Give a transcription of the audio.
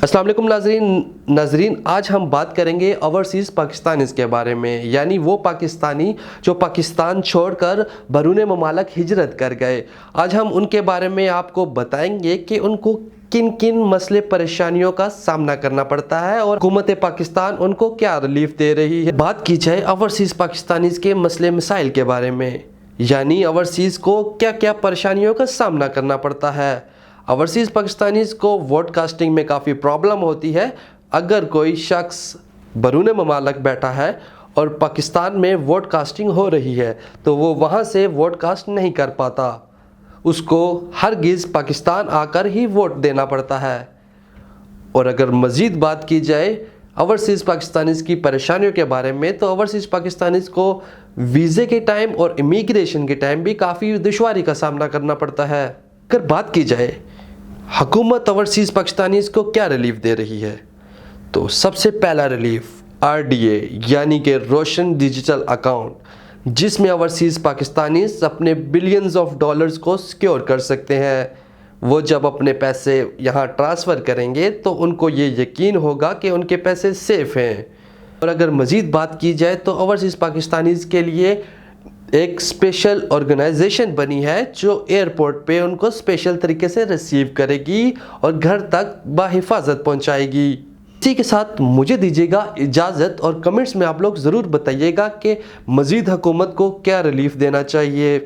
अस्सलाम वालेकुम नाजरीन आज हम बात करेंगे ओवरसीज़ पाकिस्तानीज़ के बारे में, यानी वो पाकिस्तानी जो पाकिस्तान छोड़कर बैरून ममालिक हिजरत कर गए। आज हम उनके बारे में आपको बताएंगे कि उनको किन किन मसले परेशानियों का सामना करना पड़ता है और हुकूमत पाकिस्तान उनको क्या रिलीफ दे रही है। बात की जाए ओवरसीज़ पाकिस्तानीज़ के मसले मसाइल के बारे में, यानी ओवरसीज़ को क्या क्या परेशानियों का सामना करना पड़ता है। ओवरसीज़ पाकिस्तानीज़ को वोट कास्टिंग में काफ़ी प्रॉब्लम होती है। अगर कोई शख्स बैरून ममालिक बैठा है और पाकिस्तान में वोट कास्टिंग हो रही है तो वो वहाँ से वोट कास्ट नहीं कर पाता, उसको हरगिज़ पाकिस्तान आकर ही वोट देना पड़ता है। और अगर मज़ीद बात की जाए ओवरसीज़ पाकिस्तानीज़ की परेशानियों के बारे में, तो ओवरसीज़ पाकिस्तानीज़ को वीज़े के टाइम और इमिग्रेशन के टाइम भी काफ़ी दुश्वारी का सामना करना पड़ता है। अगर बात की जाए हुकूमत ओवरसीज़ पाकिस्तानीज़ को क्या रिलीफ दे रही है, तो सबसे पहला रिलीफ RDA यानी कि रोशन डिजिटल अकाउंट, जिसमें ओवरसीज़ पाकिस्तानीज़ अपने बिलियंस ऑफ डॉलर्स को सिक्योर कर सकते हैं। वो जब अपने पैसे यहाँ ट्रांसफ़र करेंगे तो उनको ये यकीन होगा कि उनके पैसे सेफ़ हैं। और अगर मज़ीद बात की जाए तो ओवरसीज़ पाकिस्तानीज़ के लिए एक स्पेशल ऑर्गेनाइजेशन बनी है जो एयरपोर्ट पे उनको स्पेशल तरीके से रिसीव करेगी और घर तक बाहिफाजत पहुंचाएगी। इसी के साथ मुझे दीजिएगा इजाज़त और कमेंट्स में आप लोग ज़रूर बताइएगा कि मज़ीद हुकूमत को क्या रिलीफ देना चाहिए।